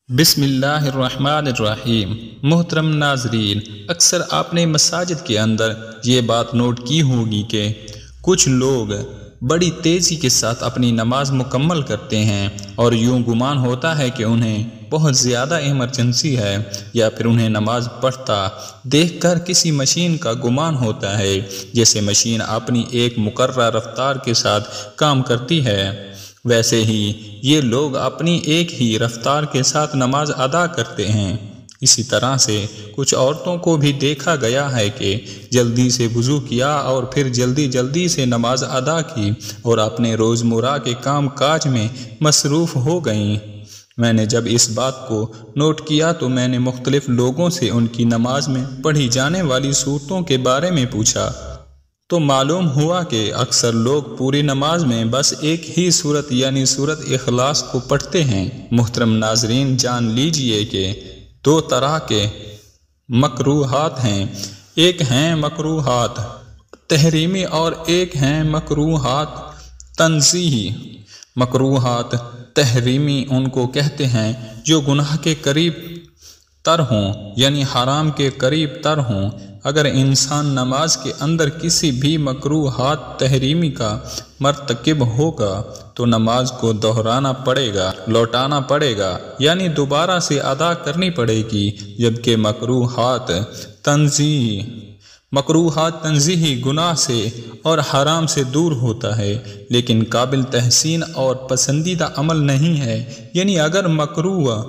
بسم اللہ الرحمن الرحیم۔ محترم ناظرین، اکثر آپ نے مساجد کے اندر یہ بات نوٹ کی ہوگی کہ کچھ لوگ بڑی تیزی کے ساتھ اپنی نماز مکمل کرتے ہیں اور یوں گمان ہوتا ہے کہ انہیں بہت زیادہ ایمرجنسی ہے، یا پھر انہیں نماز پڑھتا دیکھ کر کسی مشین کا گمان ہوتا ہے، جیسے مشین اپنی ایک مقررہ رفتار کے ساتھ کام کرتی ہے، ویسے ہی یہ لوگ اپنی ایک ہی رفتار کے ساتھ نماز ادا کرتے ہیں۔ اسی طرح سے کچھ عورتوں کو بھی دیکھا گیا ہے کہ جلدی سے وضو کیا اور پھر جلدی سے نماز ادا کی اور اپنے روزمرہ کے کام کاج میں مصروف ہو گئیں۔ میں نے جب اس بات کو نوٹ کیا تو میں نے مختلف لوگوں سے ان کی نماز میں پڑھی جانے والی صورتوں کے بارے میں پوچھا، تو معلوم ہوا کہ اکثر لوگ پوری نماز میں بس ایک ہی صورت یعنی سورۃ اخلاص کو پڑھتے ہیں۔ محترم ناظرین، جان لیجئے کہ دو طرح کے مکروہات ہیں، ایک ہیں مکروہات تحریمی اور ایک ہیں مکروہات تنزیہی۔ مکروہات تحریمی ان کو کہتے ہیں جو گناہ کے قریب تر ہوں، یعنی حرام کے قریب تر ہوں۔ اگر انسان نماز کے اندر کسی بھی مکروہات تحریمی کا مرتکب ہوگا تو نماز کو دہرانا پڑے گا، لوٹانا پڑے گا، یعنی دوبارہ سے ادا کرنی پڑے گی، جبکہ مکروہات تنزیہی گناہ سے اور حرام سے دور ہوتا ہے، لیکن قابل تحسین اور پسندیدہ عمل نہیں ہے۔ یعنی اگر مکروہ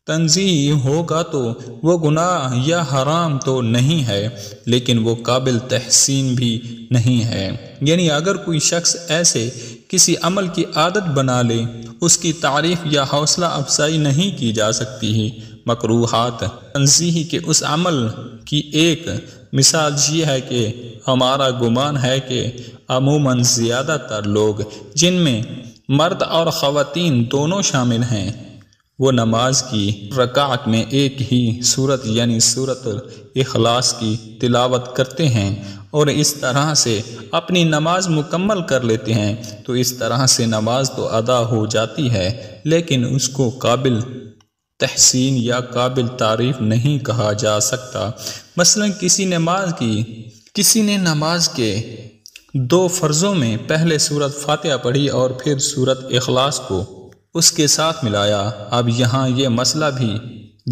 تنزیہی ہوگا تو وہ گناہ یا حرام تو نہیں ہے، لیکن وہ قابل تحسین بھی نہیں ہے۔ یعنی اگر کوئی شخص ایسے کسی عمل کی عادت بنا لے، اس کی تعریف یا حوصلہ افزائی نہیں کی جا سکتی ہے۔ مکروہات تنزیہی کے اس عمل کی ایک مثال یہ ہے کہ ہمارا گمان ہے کہ عموماً زیادہ تر لوگ، جن میں مرد اور خواتین دونوں شامل ہیں، وہ نماز کی رکعت میں ایک ہی سورت یعنی سورۃ اخلاص کی تلاوت کرتے ہیں اور اس طرح سے اپنی نماز مکمل کر لیتے ہیں، تو اس طرح سے نماز تو ادا ہو جاتی ہے، لیکن اس کو قابل تحسین یا قابل تعریف نہیں کہا جا سکتا۔ مثلا کسی نے نماز کے دو فرضوں میں پہلے سورۃ فاتحہ پڑھی اور پھر سورۃ اخلاص کو اس کے ساتھ ملایا۔ اب یہاں یہ مسئلہ بھی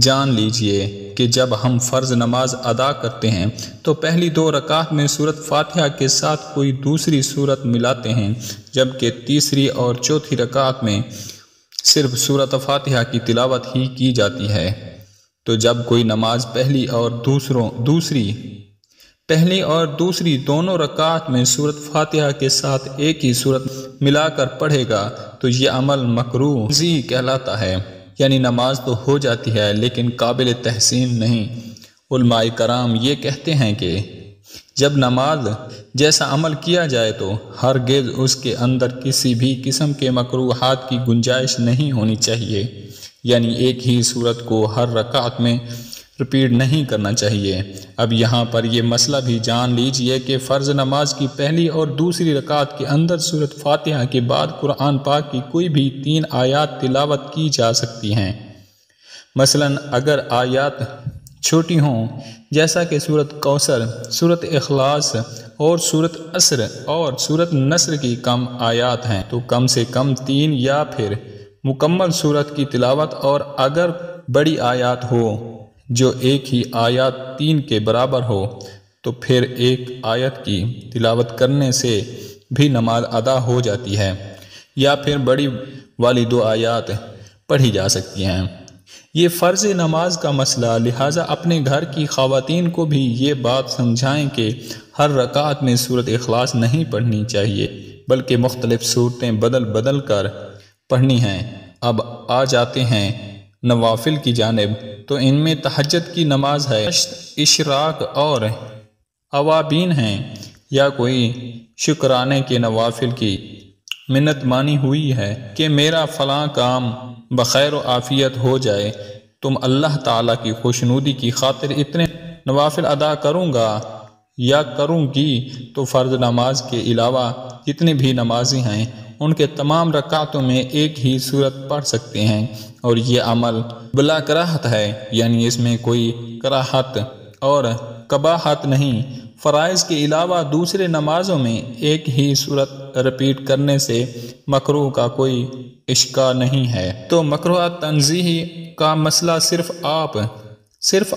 جان لیجئے کہ جب ہم فرض نماز ادا کرتے ہیں تو پہلی دو رکعت میں سورۃ فاتحہ کے ساتھ کوئی دوسری سورت ملاتے ہیں، جبکہ تیسری اور چوتھی رکعت میں صرف سورۃ فاتحہ کی تلاوت ہی کی جاتی ہے۔ تو جب کوئی نماز پہلی اور دوسری دونوں رکعت میں سورۃ فاتحہ کے ساتھ ایک ہی سورت ملا کر پڑھے گا تو یہ عمل مکروہ تنزیہی کہلاتا ہے، یعنی نماز تو ہو جاتی ہے لیکن قابل تحسین نہیں۔ علماء کرام یہ کہتے ہیں کہ جب نماز جیسا عمل کیا جائے تو ہرگز اس کے اندر کسی بھی قسم کے مکروہات کی گنجائش نہیں ہونی چاہیے، یعنی ایک ہی سورت کو ہر رکعت میں ریپیٹ نہیں کرنا چاہیے۔ اب یہاں پر یہ مسئلہ بھی جان لیجئے کہ فرض نماز کی پہلی اور دوسری رکعت کے اندر سورۃ فاتحہ کے بعد قرآن پاک کی کوئی بھی 3 آیات تلاوت کی جا سکتی ہیں۔ مثلا اگر آیات چھوٹی ہوں، جیسا کہ سورۃ کوثر، سورۃ اخلاص اور سورۃ عصر اور سورۃ نصر کی کم آیات ہیں، تو کم سے کم 3 یا پھر مکمل سورت کی تلاوت، اور اگر بڑی آیات ہو جو ایک ہی آیات 3 کے برابر ہو تو پھر ایک آیت کی تلاوت کرنے سے بھی نماز ادا ہو جاتی ہے، یا پھر بڑی والی 2 آیات پڑھی جا سکتی ہیں۔ یہ فرض نماز کا مسئلہ، لہٰذا اپنے گھر کی خواتین کو بھی یہ بات سمجھائیں کہ ہر رکعت میں سورۃ اخلاص نہیں پڑھنی چاہیے، بلکہ مختلف صورتیں بدل کر پڑھنی ہیں۔ اب آ جاتے ہیں نوافل کی جانب، تو ان میں تہجد کی نماز ہے، اشراق اور اوابین ہیں، یا کوئی شکرانے کے نوافل کی منت مانی ہوئی ہے کہ میرا فلاں کام بخیر و عافیت ہو جائے، تم اللہ تعالیٰ کی خوشنودی کی خاطر اتنے نوافل ادا کروں گا یا کروں گی، تو فرض نماز کے علاوہ جتنے بھی نمازی ہیں ان کے تمام رکعتوں میں ایک ہی صورت پڑھ سکتے ہیں، اور یہ عمل بلا کراہت ہے، یعنی اس میں کوئی کراہت اور قباحت نہیں۔ فرائض کے علاوہ دوسرے نمازوں میں ایک ہی صورت رپیٹ کرنے سے مکروہ کا کوئی اشکال نہیں ہے۔ تو مکروہ تنزیہی کا مسئلہ صرف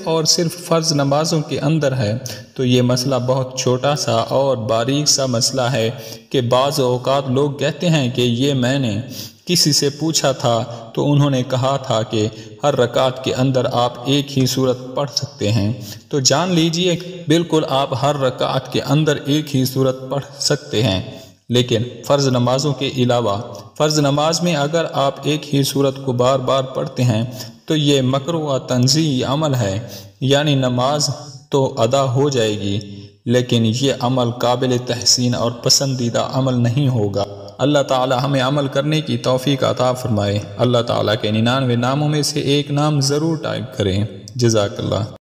اور صرف فرض نمازوں کے اندر ہے، تو یہ مسئلہ بہت چھوٹا سا اور باریک سا مسئلہ ہے کہ بعض اوقات لوگ کہتے ہیں کہ یہ میں نے کسی سے پوچھا تھا تو انہوں نے کہا تھا کہ ہر رکعت کے اندر آپ ایک ہی صورت پڑھ سکتے ہیں۔ تو جان لیجئے بالکل آپ ہر رکعت کے اندر ایک ہی صورت پڑھ سکتے ہیں، لیکن فرض نمازوں کے علاوہ فرض نماز میں اگر آپ ایک ہی صورت کو بار بار پڑھتے ہیں تو یہ مکروہ تنزیہی عمل ہے، یعنی نماز تو ادا ہو جائے گی لیکن یہ عمل قابل تحسین اور پسندیدہ عمل نہیں ہوگا۔ اللہ تعالی ہمیں عمل کرنے کی توفیق عطا فرمائے۔ اللہ تعالیٰ کے 99 ناموں میں سے ایک نام ضرور ٹائپ کریں۔ جزاک اللہ۔